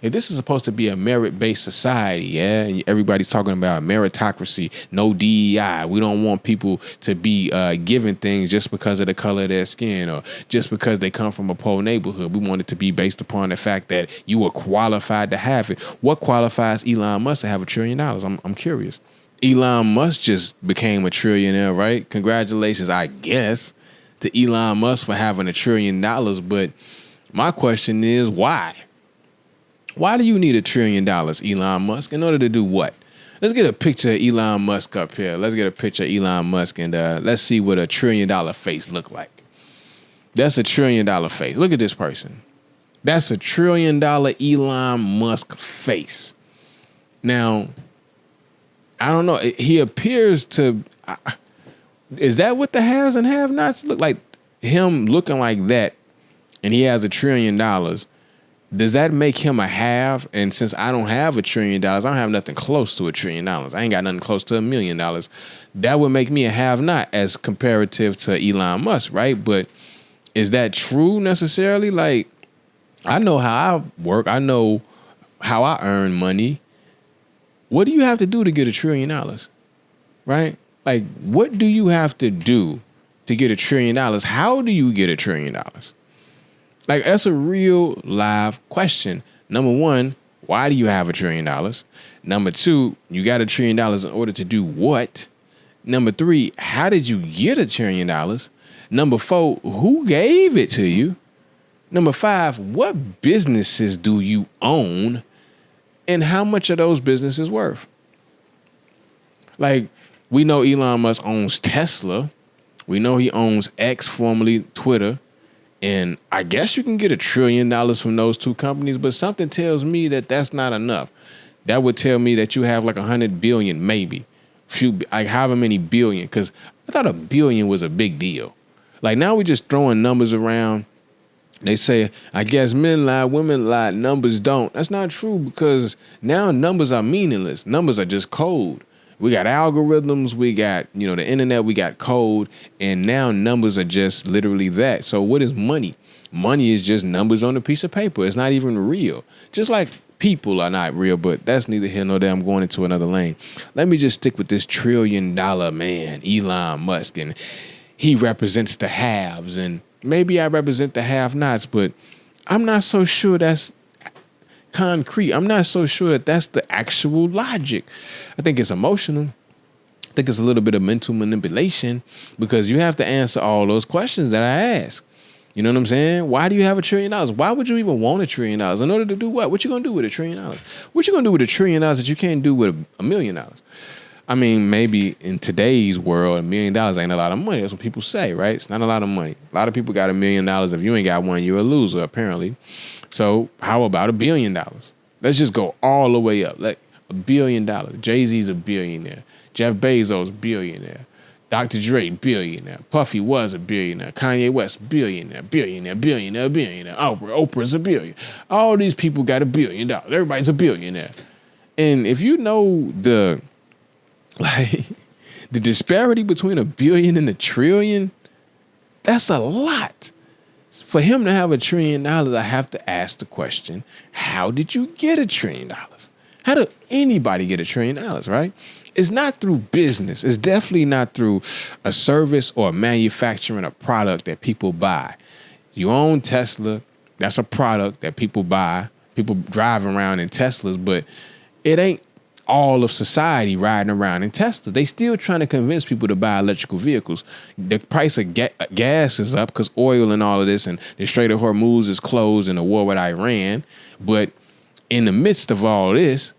If this is supposed to be a merit-based society, yeah, and everybody's talking about meritocracy, no DEI. We don't want people to be given things just because of the color of their skin or just because they come from a poor neighborhood. We want it to be based upon the fact that you are qualified to have it. What qualifies Elon Musk to have $1 trillion? I'm curious. Elon Musk just became a trillionaire, right? Congratulations, I guess, to Elon Musk for having $1 trillion. But my question is, why? Why do you need $1 trillion, Elon Musk, in order to do what? Let's get a picture of Elon Musk up here. Let's get a picture of Elon Musk and let's see what $1 trillion face look like. That's $1 trillion face. Look at this person. That's $1 trillion Elon Musk face. Now, I don't know. He appears to. Is that what the haves and have-nots look like? Him looking like that, and he has $1 trillion. Does that make him a have? And since I don't have $1 trillion, I don't have nothing close to $1 trillion. I ain't got nothing close to $1 million. That would make me a have-not as comparative to Elon Musk, right? But is that true necessarily? Like, I know how I work. I know how I earn money. What do you have to do to get $1 trillion, right? Like, what do you have to do to get $1 trillion? How do you get $1 trillion? Like, that's a real live question. Number one, why do you have $1 trillion? Number two, you got $1 trillion in order to do what? Number three, how did you get $1 trillion? Number four, who gave it to you? Number five, what businesses do you own? And how much are those businesses worth? Like, we know Elon Musk owns Tesla. We know he owns X, formerly Twitter. And I guess you can get $1 trillion from those two companies, but something tells me that that's not enough. That would tell me that you have like 100 billion, maybe. Like however many billion, because I thought $1 billion was a big deal. Like now we're just throwing numbers around. They say, I guess men lie, women lie, numbers don't. That's not true because now numbers are meaningless. Numbers are just code. We got algorithms, we got, the internet, we got code, and now numbers are just literally that. So what is money? Money is just numbers on a piece of paper. It's not even real. Just like people are not real, but that's neither here nor there. I'm going into another lane. Let me just stick with this $1 trillion man, Elon Musk, and he represents the haves, and maybe I represent the have-nots, but I'm not so sure that's concrete. I'm not so sure that that's the actual logic. I think it's emotional. I think it's a little bit of mental manipulation because you have to answer all those questions that I ask. You know what I'm saying? Why do you have $1 trillion? Why would you even want $1 trillion? In order to do what? What you gonna do with $1 trillion? What you gonna do with $1 trillion that you can't do with $1 million? I mean, maybe in today's world, $1 million ain't a lot of money. That's what people say, right? It's not a lot of money. A lot of people got $1 million. If you ain't got one, you're a loser, apparently. So how about $1 billion? Let's just go all the way up. Like $1 billion. Jay-Z's a billionaire. Jeff Bezos, billionaire. Dr. Dre, billionaire. Puffy was a billionaire. Kanye West, billionaire. Oprah's a billionaire. All these people got $1 billion. Everybody's a billionaire. And if you know the disparity between $1 billion and $1 trillion, that's a lot. For him to have $1 trillion, I have to ask the question, how did you get $1 trillion? How did anybody get $1 trillion, right? It's not through business. It's definitely not through a service or manufacturing a product that people buy. You own Tesla. That's a product that people buy. People drive around in Teslas, but it ain't all of society riding around in Teslas. They still trying to convince people to buy electrical vehicles. The price of gas is up because oil and all of this, and the Strait of Hormuz is closed in the war with Iran. But in the midst of all this,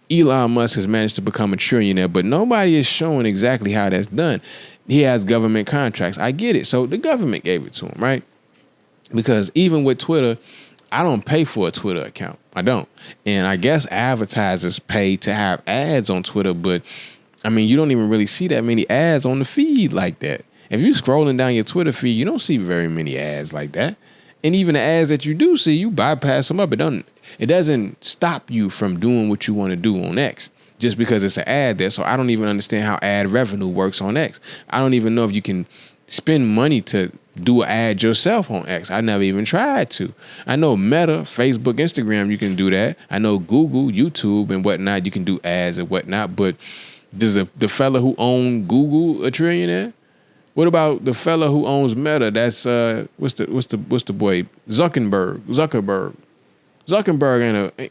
Elon Musk has managed to become a trillionaire, but nobody is showing exactly how that's done. He has government contracts. I get it. So the government gave it to him, right? Because even with Twitter, I don't pay for a Twitter account. I don't. And I guess advertisers pay to have ads on Twitter, but I mean, you don't even really see that many ads on the feed like that. If you're scrolling down your Twitter feed, you don't see very many ads like that. And even the ads that you do see, you bypass them up. It doesn't stop you from doing what you want to do on X just because it's an ad there. So I don't even understand how ad revenue works on X. I don't even know if you can spend money to do an ad yourself on X. I never even tried to. I know Meta, Facebook, Instagram, you can do that. I know Google, YouTube, and whatnot, you can do ads and whatnot. But does the fella who owned Google a trillionaire? What about the fella who owns Meta? That's what's the boy? Zuckerberg.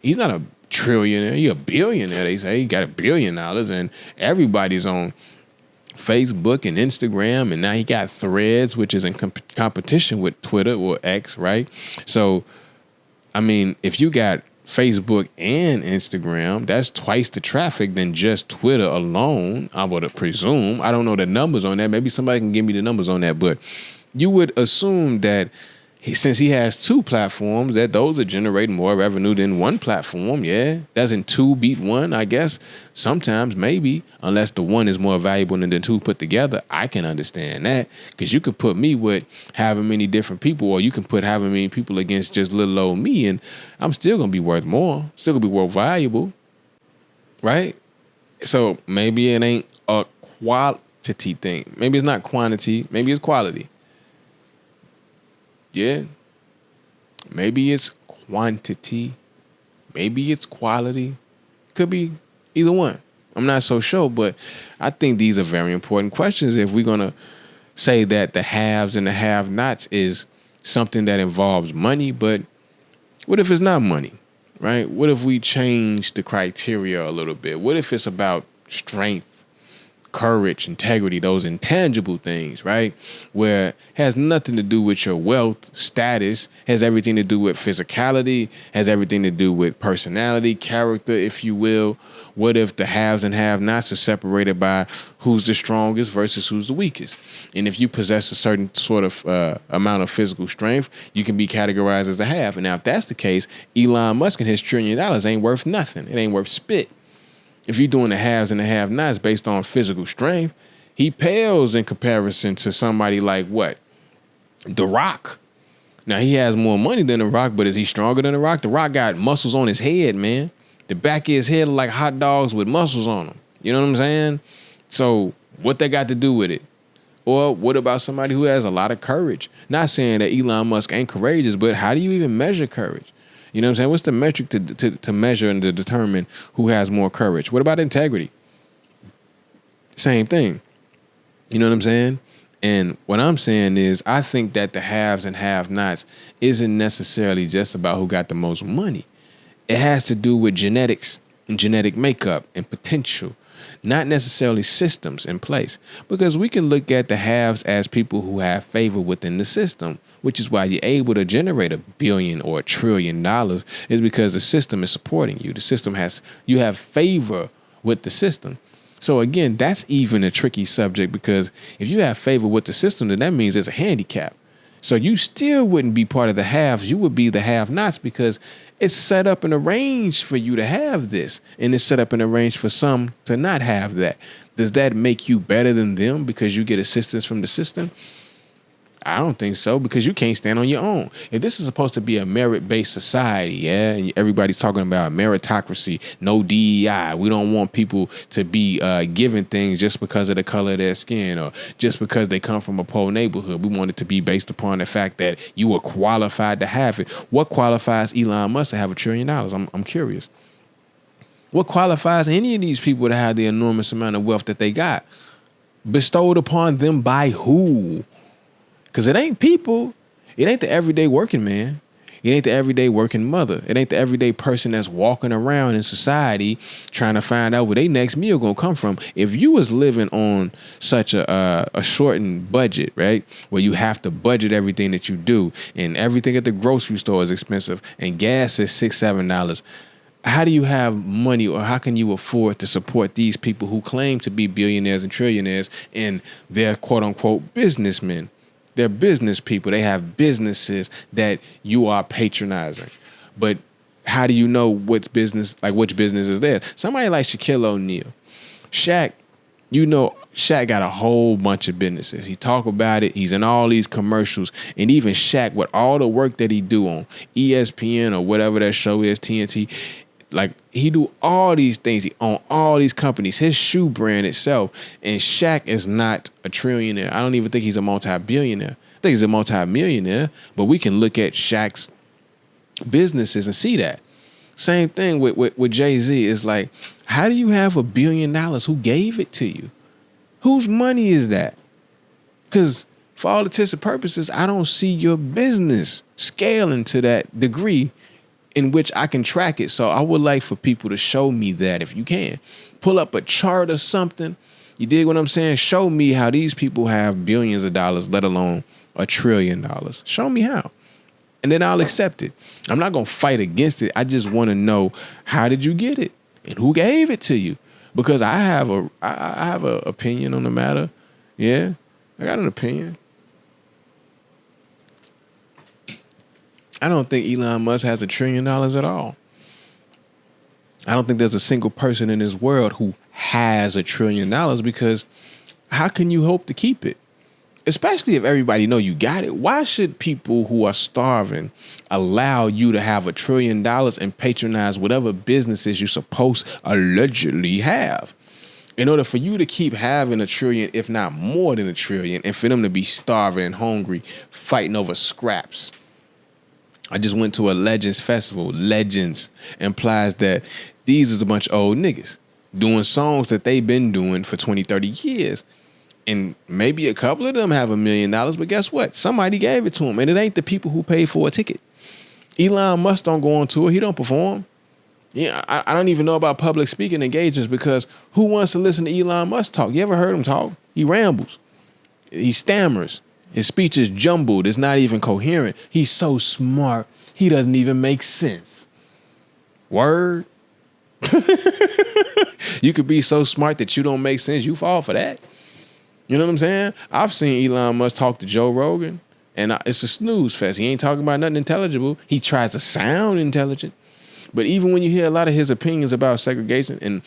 He's not a trillionaire. He's a billionaire. They say he got $1 billion, and everybody's on Facebook and Instagram, and now he got Threads, which is in competition with Twitter or X, right? So, I mean, if you got Facebook and Instagram, that's twice the traffic than just Twitter alone, I would presume. I don't know the numbers on that. Maybe somebody can give me the numbers on that, but you would assume that since he has 2 platforms, that those are generating more revenue than 1 platform. Yeah, doesn't 2 beat 1? I guess sometimes, maybe, unless the 1 is more valuable than the 2 put together. I can understand that, because you could put me with however many different people, or you can put however many people against just little old me, and I'm still gonna be worth more, still gonna be more valuable, right? So maybe it ain't a quantity thing. Maybe it's not quantity. Maybe it's quality. Yeah. Maybe it's quantity. Maybe it's quality. Could be either one. I'm not so sure, but I think these are very important questions if we're going to say that the haves and the have-nots is something that involves money. But what if it's not money, right? What if we change the criteria a little bit? What if it's about strength, courage, integrity, those intangible things, right? Where it has nothing to do with your wealth, status, has everything to do with physicality, has everything to do with personality, character, if you will. What if the haves and have-nots are separated by who's the strongest versus who's the weakest? And if you possess a certain sort of amount of physical strength, you can be categorized as a have. And now if that's the case, Elon Musk and his $1 trillion ain't worth nothing. It ain't worth spit. If you're doing the haves and the have-nots based on physical strength, he pales in comparison to somebody like what? The Rock. Now, he has more money than The Rock, but is he stronger than The Rock? The Rock got muscles on his head, man. The back of his head look like hot dogs with muscles on them. You know what I'm saying? So what they got to do with it? Or what about somebody who has a lot of courage? Not saying that Elon Musk ain't courageous, but how do you even measure courage? You know what I'm saying? What's the metric to measure and to determine who has more courage? What about integrity? Same thing. You know what I'm saying? And what I'm saying is I think that the haves and have-nots isn't necessarily just about who got the most money. It has to do with genetics and genetic makeup and potential, not necessarily systems in place. Because we can look at the haves as people who have favor within the system, which is why you're able to generate $1 billion or $1 trillion, is because the system is supporting you. The system you have favor with the system. So again, that's even a tricky subject, because if you have favor with the system, then that means there's a handicap. So you still wouldn't be part of the haves. You would be the have-nots, because it's set up and arranged for you to have this, and it's set up and arranged for some to not have that. Does that make you better than them because you get assistance from the system? I don't think so, because you can't stand on your own. If this is supposed to be a merit-based society, yeah, and everybody's talking about meritocracy, no DEI, we don't want people to be given things just because of the color of their skin or just because they come from a poor neighborhood. We want it to be based upon the fact that you were qualified to have it. What qualifies Elon Musk to have $1 trillion? I'm curious. What qualifies any of these people to have the enormous amount of wealth that they got? Bestowed upon them by who? Because it ain't people. It ain't the everyday working man. It ain't the everyday working mother. It ain't the everyday person that's walking around in society trying to find out where their next meal gonna come from. If you was living on such a shortened budget, right, where you have to budget everything that you do, and everything at the grocery store is expensive, and gas is $6-7, how do you have money, or how can you afford to support these people who claim to be billionaires and trillionaires, and they're quote unquote businessmen? They're business people. They have businesses that you are patronizing. But how do you know which business is theirs? Somebody like Shaquille O'Neal. Shaq, Shaq got a whole bunch of businesses. He talk about it. He's in all these commercials. And even Shaq, with all the work that he do on ESPN or whatever that show is, TNT, Like, he do all these things. He own all these companies. His shoe brand itself. And Shaq is not a trillionaire. I don't even think he's a multi-billionaire. I think he's a multi-millionaire. But we can look at Shaq's businesses and see that. Same thing with Jay-Z. It's like, how do you have $1 billion? Who gave it to you? Whose money is that? Because for all intents and purposes, I don't see your business scaling to that degree in which I can track it. So I would like for people to show me that if you can. Pull up a chart or something. You dig what I'm saying? Show me how these people have billions of dollars, let alone $1 trillion. Show me how. And then I'll accept it. I'm not going to fight against it. I just want to know, how did you get it? And who gave it to you? Because I have a opinion on the matter. Yeah, I got an opinion. I don't think Elon Musk has $1 trillion at all. I don't think there's a single person in this world who has $1 trillion, because how can you hope to keep it? Especially if everybody know you got it. Why should people who are starving allow you to have $1 trillion and patronize whatever businesses you supposed allegedly have? In order for you to keep having $1 trillion, if not more than $1 trillion, and for them to be starving and hungry, fighting over scraps. I just went to a Legends festival. Legends implies that these is a bunch of old niggas doing songs that they've been doing for 20, 30 years. And maybe a couple of them have $1 million, but guess what? Somebody gave it to them, and it ain't the people who paid for a ticket. Elon Musk don't go on tour. He don't perform. Yeah, I don't even know about public speaking engagements, because who wants to listen to Elon Musk talk? You ever heard him talk? He rambles. He stammers. His speech is jumbled. It's not even coherent. He's so smart, he doesn't even make sense. Word. You could be so smart that you don't make sense. You fall for that. You know what I'm saying? I've seen Elon Musk talk to Joe Rogan, and it's a snooze fest. He ain't talking about nothing intelligible. He tries to sound intelligent. But even when you hear a lot of his opinions about segregation, and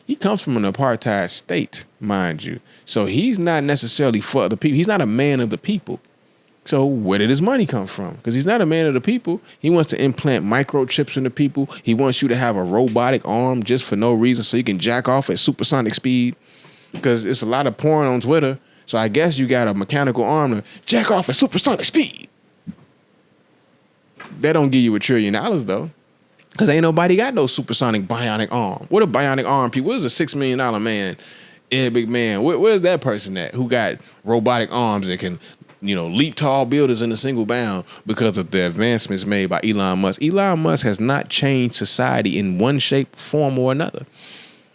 he comes from an apartheid state, mind you. So he's not necessarily for the people. He's not a man of the people. So where did his money come from? Because he's not a man of the people. He wants to implant microchips into people. He wants you to have a robotic arm just for no reason, so you can jack off at supersonic speed. Because it's a lot of porn on Twitter. So I guess you got a mechanical arm to jack off at supersonic speed. That don't give you $1 trillion, though. Because ain't nobody got no supersonic bionic arm. What a bionic arm, people? What is a $6 million man? Yeah, big man. Where's that person at who got robotic arms that can, leap tall buildings in a single bound because of the advancements made by Elon Musk? Elon Musk has not changed society in one shape, form, or another.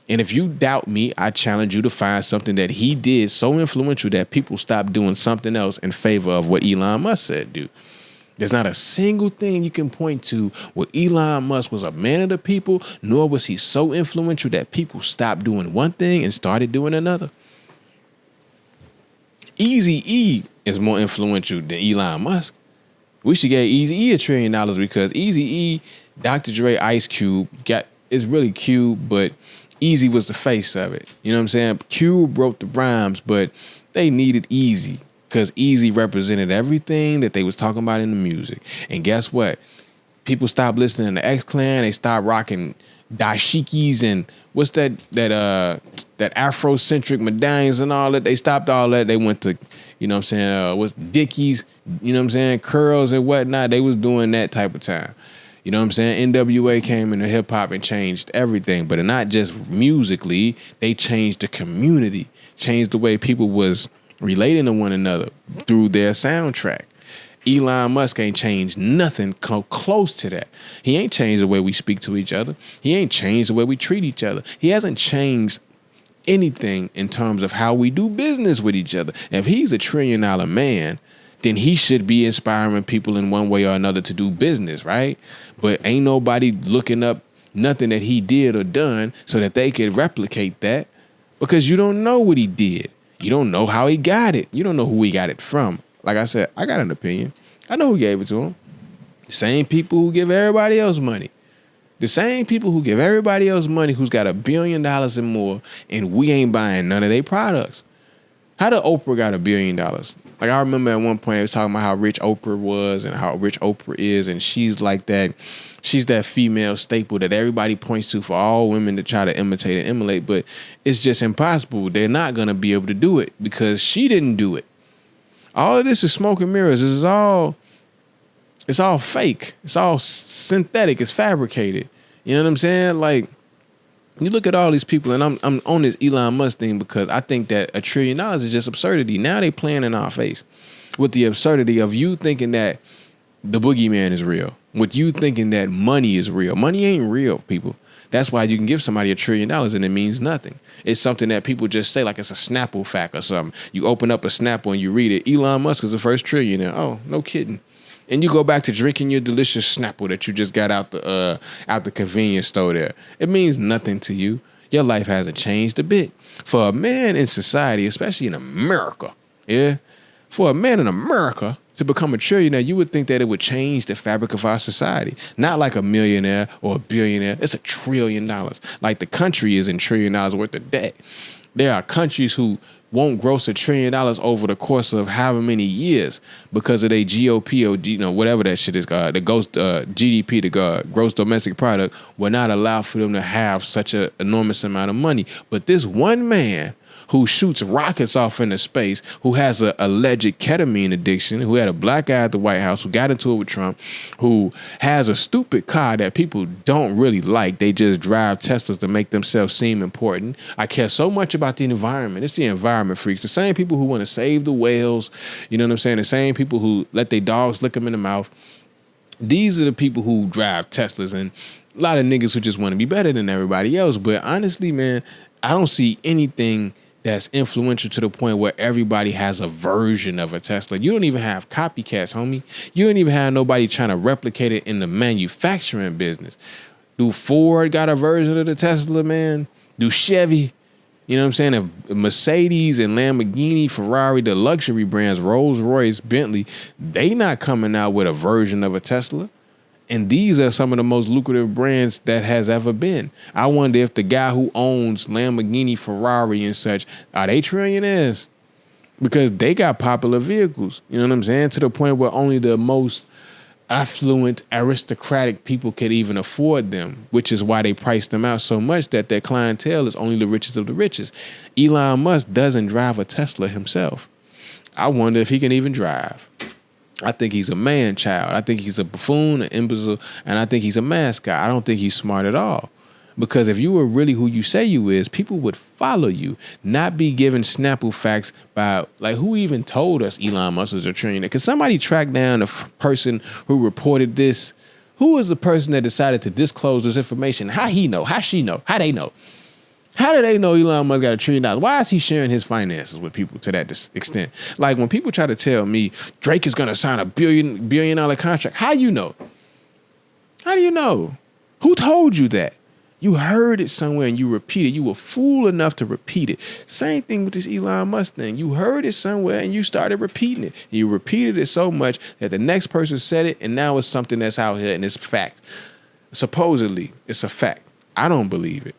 And if you doubt me, I challenge you to find something that he did so influential that people stopped doing something else in favor of what Elon Musk said do. There's not a single thing you can point to where Elon Musk was a man of the people, nor was he so influential that people stopped doing one thing and started doing another. Eazy-E is more influential than Elon Musk. We should get Eazy-E $1 trillion, because Eazy-E, Dr. Dre, Ice Cube, it's really Cube, but Eazy was the face of it. You know what I'm saying? Cube wrote the rhymes, but they needed Eazy, because Eazy represented everything that they was talking about in the music. And guess what? People stopped listening to X-Clan. They stopped rocking dashikis and what's that Afrocentric medallions and all that. They stopped all that. They went to, what's Dickies, curls and whatnot. They was doing that type of time. You know what I'm saying? NWA came into hip hop and changed everything, but not just musically. They changed the community, changed the way people was relating to one another through their soundtrack. Elon Musk ain't changed nothing close to that. He ain't changed the way we speak to each other. He ain't changed the way we treat each other. He hasn't changed anything in terms of how we do business with each other. If he's $1 trillion man, then he should be inspiring people in one way or another to do business, right? But ain't nobody looking up nothing that he did or done so that they could replicate that, because you don't know what he did. You don't know how he got it. You don't know who he got it from. Like I said, I got an opinion. I know who gave it to him. The same people who give everybody else money. The same people who give everybody else money who's got $1 billion and more, and we ain't buying none of their products. How did Oprah got $1 billion? Like, I remember at one point they was talking about how rich Oprah was and how rich Oprah is, and she's like that. She's that female staple that everybody points to for all women to try to imitate and emulate, but it's just impossible. They're not gonna be able to do it because she didn't do it. All of this is smoke and mirrors. It's all fake. It's all synthetic. It's fabricated. You know what I'm saying? Like, you look at all these people, and I'm on this Elon Musk thing because I think that $1 trillion is just absurdity. Now they playing in our face with the absurdity of you thinking that the boogeyman is real, with you thinking that money is real. Money ain't real, people. That's why you can give somebody $1 trillion and it means nothing. It's something that people just say like it's a Snapple fact or something. You open up a Snapple and you read it. Elon Musk is the first trillionaire. Oh, no kidding. And you go back to drinking your delicious Snapple that you just got out the convenience store there. It means nothing to you. Your life hasn't changed a bit. For a man in society, especially in America, yeah, for a man in America to become a trillionaire, you would think that it would change the fabric of our society. Not like a millionaire or a billionaire. It's $1 trillion. Like the country is in $1 trillion worth of debt. There are countries who won't gross $1 trillion over the course of however many years because of their GOP or whatever that shit is. The GDP, the gross domestic product, will not allow for them to have such an enormous amount of money. But this one man who shoots rockets off into space, who has an alleged ketamine addiction, who had a black eye at the White House, who got into it with Trump, who has a stupid car that people don't really like. They just drive Teslas to make themselves seem important. I care so much about the environment. It's the environment freaks. The same people who want to save the whales, you know what I'm saying? The same people who let their dogs lick them in the mouth. These are the people who drive Teslas, and a lot of niggas who just want to be better than everybody else. But honestly, man, I don't see anything that's influential to the point where everybody has a version of a Tesla. You don't even have copycats, homie. You don't even have nobody trying to replicate it in the manufacturing business. Do Ford got a version of the Tesla, man? Do Chevy? You know what I'm saying? If Mercedes and Lamborghini, Ferrari, the luxury brands, Rolls-Royce, Bentley, they not coming out with a version of a Tesla. And these are some of the most lucrative brands that has ever been. I wonder if the guy who owns Lamborghini, Ferrari, and such, are they trillionaires? Because they got popular vehicles. You know what I'm saying? To the point where only the most affluent, aristocratic people could even afford them, which is why they price them out so much that their clientele is only the richest of the richest. Elon Musk doesn't drive a Tesla himself. I wonder if he can even drive. I think he's a man-child. I think he's a buffoon, an imbecile, and I think he's a mascot. I don't think he's smart at all. Because if you were really who you say you is, people would follow you, not be given Snapple facts by, like, who even told us Elon Musk is a trillionaire? Could somebody track down the person who reported this? Who was the person that decided to disclose this information? How he know? How she know? How they know? How do they know Elon Musk got $1 trillion? Why is he sharing his finances with people to that extent? Like, when people try to tell me Drake is going to sign a $1 billion contract, how you know? How do you know? Who told you that? You heard it somewhere and you repeat it. You were fool enough to repeat it. Same thing with this Elon Musk thing. You heard it somewhere and you started repeating it. You repeated it so much that the next person said it, and now it's something that's out here and it's fact. Supposedly, it's a fact. I don't believe it.